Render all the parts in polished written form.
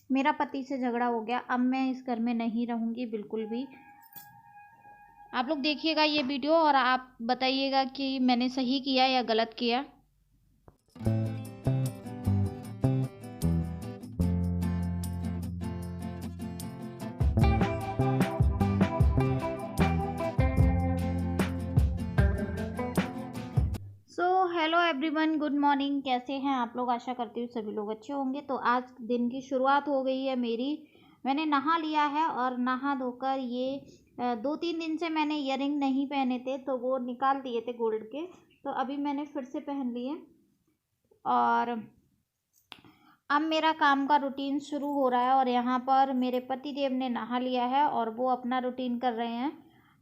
मेरा पति से झगड़ा हो गया, अब मैं इस घर में नहीं रहूँगी बिल्कुल भी। आप लोग देखिएगा ये वीडियो और आप बताइएगा कि मैंने सही किया या गलत किया। Hello everyone, good morning. कैसे हैं आप लोग? आशा करती हूँ सभी लोग अच्छे होंगे। तो आज दिन की शुरुआत हो गई है मेरी। मैंने नहा लिया है और नहा धोकर ये 2-3 दिन से मैंने ईयरिंग नहीं पहने थे तो वो निकाल दिए थे गोल्ड के, तो अभी मैंने फिर से पहन लिए। और अब मेरा काम का रूटीन शुरू हो रहा है और यहाँ पर मेरे पति देव ने नहा लिया है और वो अपना रूटीन कर रहे हैं।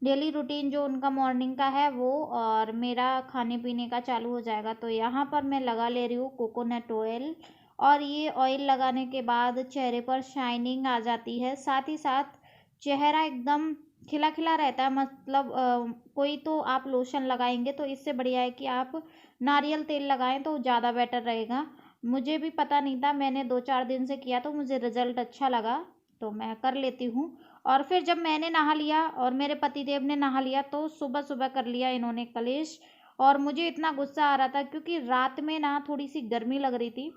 डेली रूटीन जो उनका मॉर्निंग का है वो, और मेरा खाने पीने का चालू हो जाएगा। तो यहाँ पर मैं लगा ले रही हूँ कोकोनट ऑयल, और ये ऑयल लगाने के बाद चेहरे पर शाइनिंग आ जाती है, साथ ही साथ चेहरा एकदम खिला खिला रहता है। मतलब कोई तो आप लोशन लगाएंगे तो इससे बढ़िया है कि आप नारियल तेल लगाएं तो ज़्यादा बेटर रहेगा। मुझे भी पता नहीं था, मैंने 2-4 दिन से किया तो मुझे रिजल्ट अच्छा लगा तो मैं कर लेती हूँ। और फिर जब मैंने नहा लिया और मेरे पतिदेव ने नहा लिया तो सुबह सुबह कर लिया इन्होंने कलेश। और मुझे इतना गुस्सा आ रहा था क्योंकि रात में ना थोड़ी सी गर्मी लग रही थी,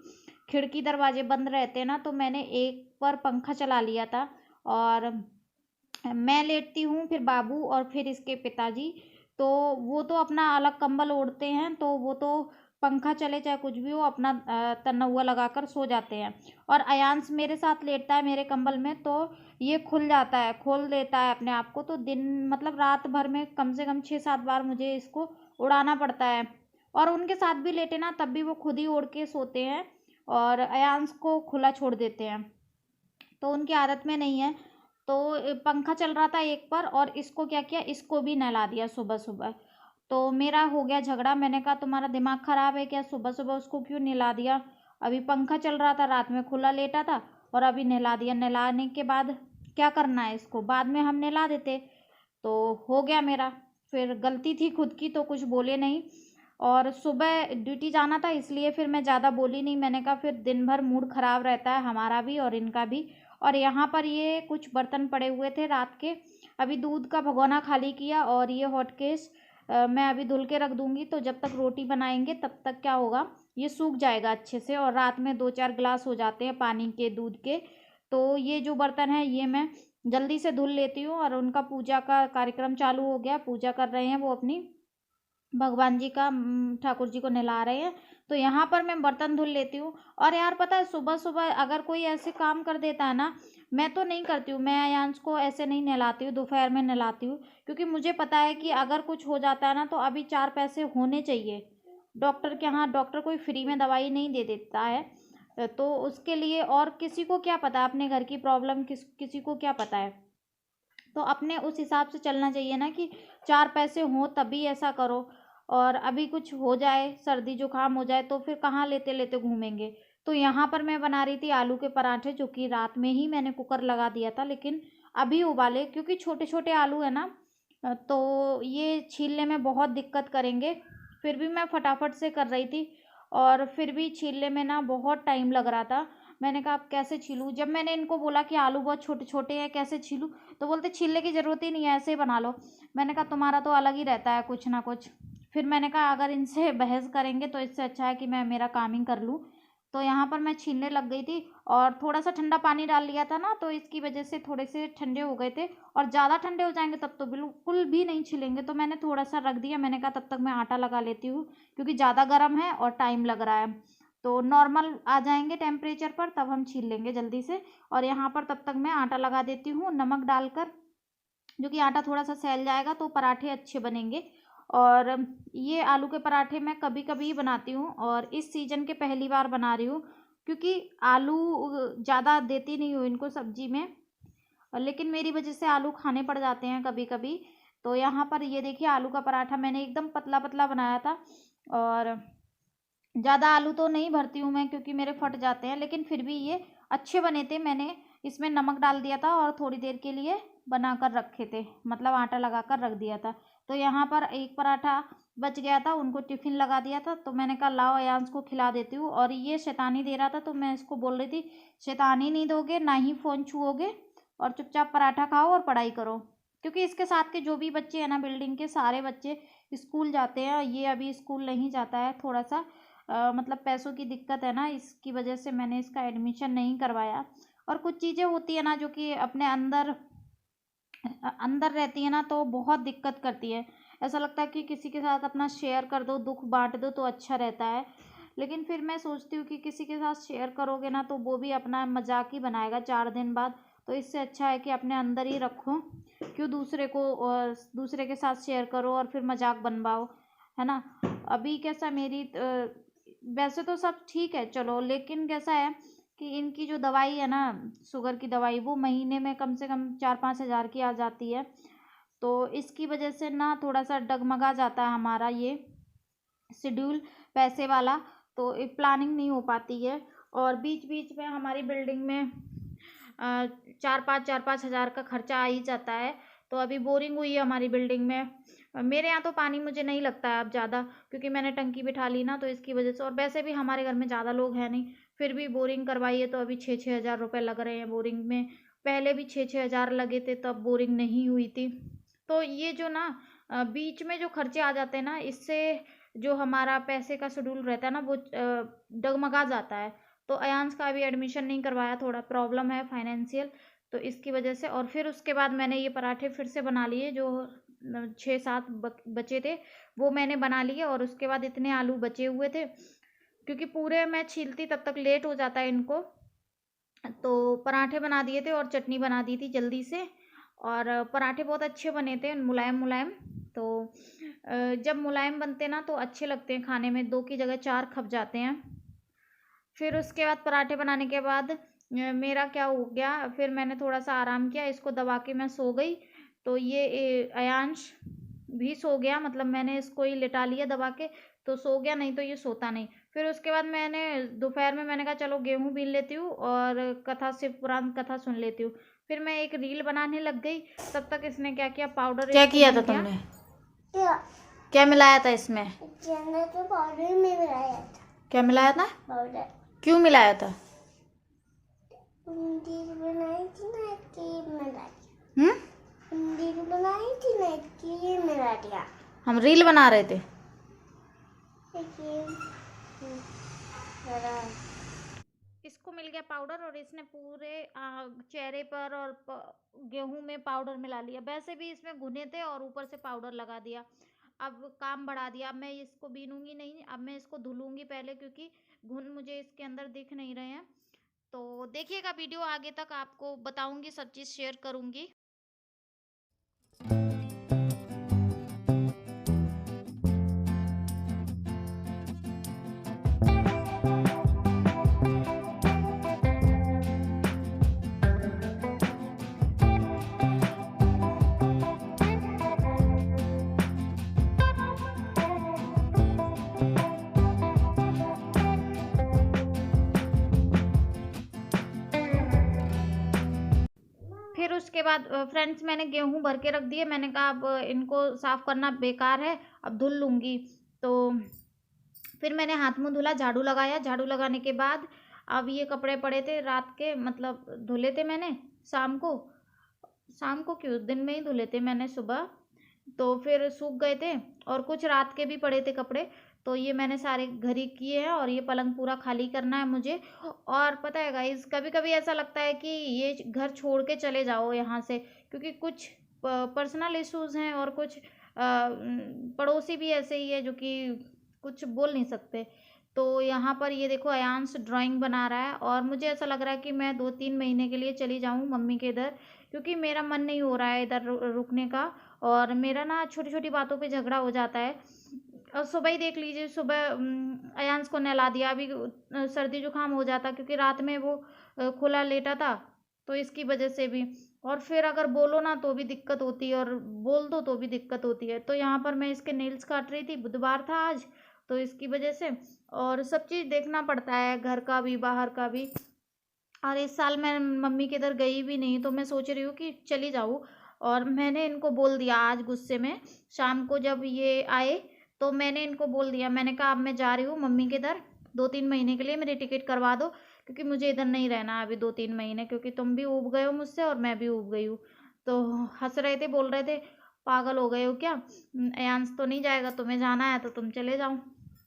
खिड़की दरवाजे बंद रहते हैं ना, तो मैंने एक पर पंखा चला लिया था। और मैं लेटती हूँ, फिर बाबू और फिर इसके पिताजी, तो वो तो अपना अलग कंबल ओढ़ते हैं, तो वो तो पंखा चले चाहे कुछ भी हो अपना तन्नौआ लगाकर सो जाते हैं। और अयांश मेरे साथ लेटता है मेरे कंबल में, तो ये खुल जाता है, खोल देता है अपने आप को। तो दिन मतलब रात भर में कम से कम 6-7 बार मुझे इसको उड़ाना पड़ता है। और उनके साथ भी लेटे ना तब भी वो खुद ही ओढ़ के सोते हैं और अयांश को खुला छोड़ देते हैं, तो उनकी आदत में नहीं है। तो पंखा चल रहा था एक पर और इसको क्या किया, इसको भी नहला दिया सुबह सुबह। तो मेरा हो गया झगड़ा। मैंने कहा तुम्हारा दिमाग ख़राब है क्या, सुबह सुबह उसको क्यों नहला दिया? अभी पंखा चल रहा था, रात में खुला लेटा था और अभी नहला दिया। नहलाने के बाद क्या करना है इसको, बाद में हम नहला देते। तो हो गया मेरा, फिर गलती थी खुद की तो कुछ बोले नहीं। और सुबह ड्यूटी जाना था इसलिए फिर मैं ज़्यादा बोली नहीं। मैंने कहा फिर दिन भर मूड ख़राब रहता है हमारा भी और इनका भी। और यहाँ पर ये कुछ बर्तन पड़े हुए थे रात के, अभी दूध का भगोना खाली किया और ये हॉट केस मैं अभी धुल के रख दूँगी। तो जब तक रोटी बनाएंगे तब तक क्या होगा, ये सूख जाएगा अच्छे से। और रात में 2-4 गिलास हो जाते हैं पानी के, दूध के। तो ये जो बर्तन है ये मैं जल्दी से धुल लेती हूँ। और उनका पूजा का कार्यक्रम चालू हो गया, पूजा कर रहे हैं वो अपनी, भगवान जी का, ठाकुर जी को नहला रहे हैं। तो यहाँ पर मैं बर्तन धुल लेती हूँ। और यार पता है सुबह सुबह अगर कोई ऐसे काम कर देता है ना, मैं तो नहीं करती हूँ, मैं अयांश को ऐसे नहीं नहलाती हूँ, दोपहर में नहलाती हूँ। क्योंकि मुझे पता है कि अगर कुछ हो जाता है ना तो अभी 4 पैसे होने चाहिए डॉक्टर के यहाँ। डॉक्टर कोई फ्री में दवाई नहीं दे देता है, तो उसके लिए। और किसी को क्या पता अपने घर की प्रॉब्लम, किसी को क्या पता है। तो अपने उस हिसाब से चलना चाहिए ना कि 4 पैसे हों तभी ऐसा करो। और अभी कुछ हो जाए, सर्दी जुकाम हो जाए तो फिर कहाँ लेते लेते घूमेंगे। तो यहाँ पर मैं बना रही थी आलू के पराठे, जो कि रात में ही मैंने कुकर लगा दिया था, लेकिन अभी उबाले क्योंकि छोटे छोटे आलू है ना, तो ये छीलने में बहुत दिक्कत करेंगे। फिर भी मैं फटाफट से कर रही थी और फिर भी छीलने में ना बहुत टाइम लग रहा था। मैंने कहा अब कैसे छीलूँ, जब मैंने इनको बोला कि आलू बहुत छोटे छोटे हैं कैसे छीलूँ, तो बोलते छीलने की ज़रूरत ही नहीं है, ऐसे ही बना लो। मैंने कहा तुम्हारा तो अलग ही रहता है कुछ ना कुछ। फिर मैंने कहा अगर इनसे बहस करेंगे तो इससे अच्छा है कि मैं मेरा काम ही कर लूँ। तो यहाँ पर मैं छीलने लग गई थी और थोड़ा सा ठंडा पानी डाल लिया था ना, तो इसकी वजह से थोड़े से ठंडे हो गए थे। और ज़्यादा ठंडे हो जाएंगे तब तो बिल्कुल भी नहीं छिलेंगे, तो मैंने थोड़ा सा रख दिया। मैंने कहा तब तक मैं आटा लगा लेती हूँ क्योंकि ज़्यादा गर्म है और टाइम लग रहा है। तो नॉर्मल आ जाएंगे टेम्परेचर पर तब हम छील लेंगे जल्दी से। और यहाँ पर तब तक मैं आटा लगा देती हूँ नमक डालकर, जो कि आटा थोड़ा सा सैल जाएगा तो पराठे अच्छे बनेंगे। और ये आलू के पराठे मैं कभी कभी ही बनाती हूँ और इस सीज़न के पहली बार बना रही हूँ, क्योंकि आलू ज़्यादा देती नहीं हूँ इनको सब्जी में, लेकिन मेरी वजह से आलू खाने पड़ जाते हैं कभी कभी। तो यहाँ पर ये देखिए आलू का पराठा मैंने एकदम पतला पतला बनाया था। और ज़्यादा आलू तो नहीं भरती हूँ मैं क्योंकि मेरे फट जाते हैं, लेकिन फिर भी ये अच्छे बने थे। मैंने इसमें नमक डाल दिया था और थोड़ी देर के लिए बना कर रखे थे, मतलब आटा लगा कर रख दिया था। तो यहाँ पर एक पराठा बच गया था, उनको टिफ़िन लगा दिया था, तो मैंने कहा लाओ अयांश को खिला देती हूँ। और ये शैतानी दे रहा था, तो मैं इसको बोल रही थी शैतानी नहीं दोगे, ना ही फ़ोन छुओगे, और चुपचाप पराठा खाओ और पढ़ाई करो। क्योंकि इसके साथ के जो भी बच्चे हैं ना बिल्डिंग के, सारे बच्चे स्कूल जाते हैं, ये अभी स्कूल नहीं जाता है। थोड़ा सा मतलब पैसों की दिक्कत है ना, इसकी वजह से मैंने इसका एडमिशन नहीं करवाया। और कुछ चीज़ें होती है ना जो कि अपने अंदर अंदर रहती है ना, तो बहुत दिक्कत करती है। ऐसा लगता है कि किसी के साथ अपना शेयर कर दो, दुख बांट दो तो अच्छा रहता है। लेकिन फिर मैं सोचती हूँ कि किसी के साथ शेयर करोगे ना, तो वो भी अपना मजाक ही बनाएगा 4 दिन बाद। तो इससे अच्छा है कि अपने अंदर ही रखो, क्यों दूसरे के साथ शेयर करो और फिर मजाक बनवाओ, है ना। अभी कैसा वैसे तो सब ठीक है चलो, लेकिन कैसा है कि इनकी जो दवाई है ना, शुगर की दवाई, वो महीने में कम से कम 4-5 हज़ार की आ जाती है। तो इसकी वजह से ना थोड़ा सा डगमगा जाता है हमारा ये शेड्यूल पैसे वाला, तो प्लानिंग नहीं हो पाती है। और बीच बीच में हमारी बिल्डिंग में 4-5 हज़ार का खर्चा आ ही जाता है। तो अभी बोरिंग हुई है हमारी बिल्डिंग में। मेरे यहाँ तो पानी मुझे नहीं लगता है अब ज़्यादा, क्योंकि मैंने टंकी बिठा ली ना, तो इसकी वजह से। और वैसे भी हमारे घर में ज़्यादा लोग हैं नहीं, फिर भी बोरिंग करवाई है तो अभी 6-6 हज़ार रुपये लग रहे हैं बोरिंग में। पहले भी 6-6 हज़ार लगे थे, तब बोरिंग नहीं हुई थी। तो ये जो ना बीच में जो खर्चे आ जाते हैं ना, इससे जो हमारा पैसे का शेड्यूल रहता है ना, वो डगमगा जाता है। तो अयांश का अभी एडमिशन नहीं करवाया, थोड़ा प्रॉब्लम है फाइनेंशियल, तो इसकी वजह से। और फिर उसके बाद मैंने ये पराठे फिर से बना लिए, जो 6-7 बचे थे वो मैंने बना लिए। और उसके बाद इतने आलू बचे हुए थे, क्योंकि पूरे मैं छीलती तब तक लेट हो जाता है इनको, तो पराठे बना दिए थे और चटनी बना दी थी जल्दी से। और पराठे बहुत अच्छे बने थे, मुलायम मुलायम। तो जब मुलायम बनते ना तो अच्छे लगते हैं खाने में, 2 की जगह 4 खप जाते हैं। फिर उसके बाद पराठे बनाने के बाद मेरा क्या हो गया, फिर मैंने थोड़ा सा आराम किया, इसको दबा के मैं सो गई। तो ये अयांश भी सो गया, मतलब मैंने इसको ही लिटा लिया दबा के, तो सो गया, नहीं तो ये सोता नहीं। फिर उसके बाद मैंने दोपहर में मैंने कहा चलो गेहूँ बीन लेती हूँ और कथा से पुराण कथा सुन लेती हूँ। फिर मैं एक रील बनाने लग गई, तब तक इसने क्या किया, पाउडर क्या किया था मिल गया। तुमने? क्या मिलाया था इसमें? तो पाउडर में मिलाया था। क्या मिलाया था? पाउडर क्यों मिलाया था? रील बनाई थी ना, इसलिए मिला दिया। रील बनाई थी ना, इसलिए मिला दिया। हम रील बना रहे थे। इसको मिल गया पाउडर, और इसने पूरे चेहरे पर और गेहूं में पाउडर मिला लिया। वैसे भी इसमें घुने थे और ऊपर से पाउडर लगा दिया। अब काम बढ़ा दिया। अब मैं इसको बीनूंगी नहीं, अब मैं इसको धुलूंगी पहले, क्योंकि घुन मुझे इसके अंदर दिख नहीं रहे हैं। तो देखिएगा वीडियो आगे तक, आपको बताऊंगी, सब चीज़ शेयर करूंगी। फिर उसके बाद फ्रेंड्स मैंने गेहूं भर के रख दिए। मैंने कहा अब इनको साफ़ करना बेकार है, अब धुल लूँगी। तो फिर मैंने हाथ मुँह धुला, झाड़ू लगाया। झाड़ू लगाने के बाद अब ये कपड़े पड़े थे रात के, मतलब धुले थे मैंने शाम को क्यों, दिन में ही धुले थे मैंने सुबह, तो फिर सूख गए थे। और कुछ रात के भी पड़े थे कपड़े, तो ये मैंने सारे घर ही किए हैं। और ये पलंग पूरा खाली करना है मुझे। और पता है गाइस, कभी कभी ऐसा लगता है कि ये घर छोड़ के चले जाओ यहाँ से, क्योंकि कुछ पर्सनल इश्यूज हैं, और कुछ पड़ोसी भी ऐसे ही है जो कि कुछ बोल नहीं सकते। तो यहाँ पर ये देखो अयांश ड्राइंग बना रहा है, और मुझे ऐसा लग रहा है कि मैं 2-3 महीने के लिए चली जाऊँ मम्मी के इधर, क्योंकि मेरा मन नहीं हो रहा है इधर रुकने का। और मेरा ना छोटी छोटी बातों पे झगड़ा हो जाता है। और सुबह ही देख लीजिए, सुबह अयांश को नहला दिया, अभी सर्दी जुकाम हो जाता, क्योंकि रात में वो खुला लेटा था, तो इसकी वजह से भी। और फिर अगर बोलो ना तो भी दिक्कत होती है, और बोल दो तो भी दिक्कत होती है। तो यहाँ पर मैं इसके नेल्स काट रही थी, बुधवार था आज, तो इसकी वजह से। और सब चीज़ देखना पड़ता है, घर का भी बाहर का भी। और इस साल मैं मम्मी के इधर गई भी नहीं, तो मैं सोच रही हूँ कि चली जाऊँ। और मैंने इनको बोल दिया आज गुस्से में, शाम को जब ये आए तो मैंने इनको बोल दिया, मैंने कहा अब मैं जा रही हूँ मम्मी के इधर 2-3 महीने के लिए, मेरी टिकट करवा दो क्योंकि मुझे इधर नहीं रहना अभी 2-3 महीने, क्योंकि तुम भी ऊब गए हो मुझसे और मैं भी ऊब गई हूँ। तो हंस रहे थे, बोल रहे थे पागल हो गए हो क्या, अयांश तो नहीं जाएगा, तुम्हें जाना है तो तुम चले जाओ।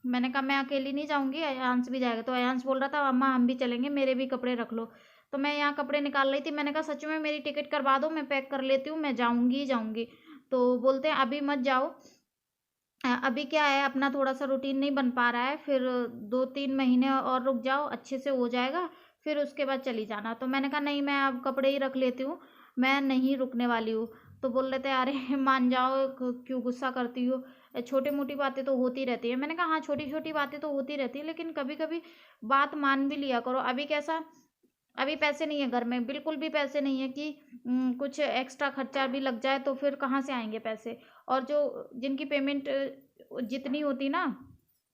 मैंने कहा मैं अकेली नहीं जाऊँगी, अयांश भी जाएगा। तो अयांश बोल रहा था अम्मा हम भी चलेंगे, मेरे भी कपड़े रख लो। तो मैं यहाँ कपड़े निकाल रही थी, मैंने कहा सच में मेरी टिकट करवा दो, मैं पैक कर लेती हूँ, मैं जाऊँगी ही जाऊँगी। तो बोलते हैं अभी मत जाओ, अभी क्या है अपना थोड़ा सा रूटीन नहीं बन पा रहा है, फिर 2-3 महीने और रुक जाओ, अच्छे से हो जाएगा, फिर उसके बाद चली जाना। तो मैंने कहा नहीं मैं अब कपड़े ही रख लेती हूँ, मैं नहीं रुकने वाली हूँ। तो बोल रहे थे अरे मान जाओ, क्यों गुस्सा करती हो, छोटी मोटी बातें तो होती रहती है। मैंने कहा हाँ छोटी छोटी बातें तो होती रहती है, लेकिन कभी कभी बात मान भी लिया करो। अभी कैसा, अभी पैसे नहीं है घर में, बिल्कुल भी पैसे नहीं है कि कुछ एक्स्ट्रा खर्चा भी लग जाए तो फिर कहाँ से आएंगे पैसे। और जो जिनकी पेमेंट जितनी होती ना,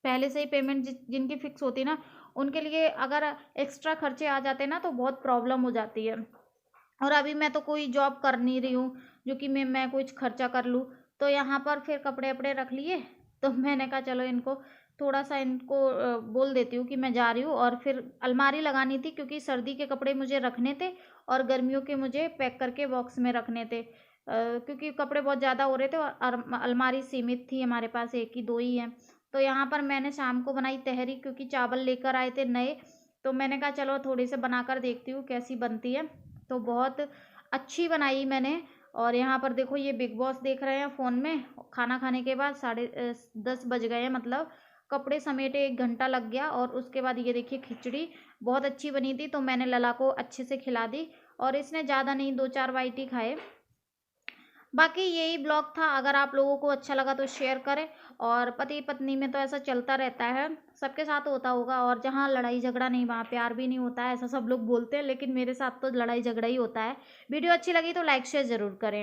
पहले से ही पेमेंट जिनकी फिक्स होती ना, उनके लिए अगर एक्स्ट्रा खर्चे आ जाते ना तो बहुत प्रॉब्लम हो जाती है। और अभी मैं तो कोई जॉब कर नहीं रही हूँ जो कि मैं कुछ खर्चा कर लूँ। तो यहाँ पर फिर कपड़े वपड़े रख लिए, तो मैंने कहा चलो इनको थोड़ा सा इनको बोल देती हूँ कि मैं जा रही हूँ। और फिर अलमारी लगानी थी क्योंकि सर्दी के कपड़े मुझे रखने थे और गर्मियों के मुझे पैक करके बॉक्स में रखने थे, क्योंकि कपड़े बहुत ज़्यादा हो रहे थे और अलमारी सीमित थी, हमारे पास एक ही 2 ही हैं। तो यहाँ पर मैंने शाम को बनाई तहरी, क्योंकि चावल लेकर आए थे नए, तो मैंने कहा चलो थोड़ी से बनाकर देखती हूँ कैसी बनती है। तो बहुत अच्छी बनाई मैंने। और यहाँ पर देखो ये बिग बॉस देख रहे हैं फ़ोन में। खाना खाने के बाद 10:30 बज गए हैं, मतलब कपड़े समेटे 1 घंटा लग गया। और उसके बाद ये देखिए खिचड़ी बहुत अच्छी बनी थी, तो मैंने लला को अच्छे से खिला दी और इसने ज़्यादा नहीं 2-4 बाइट ही खाए। बाकी यही ब्लॉग था, अगर आप लोगों को अच्छा लगा तो शेयर करें। और पति पत्नी में तो ऐसा चलता रहता है, सबके साथ होता होगा, और जहाँ लड़ाई झगड़ा नहीं वहाँ प्यार भी नहीं होता है, ऐसा सब लोग बोलते हैं, लेकिन मेरे साथ तो लड़ाई झगड़ा ही होता है। वीडियो अच्छी लगी तो लाइक शेयर ज़रूर करें।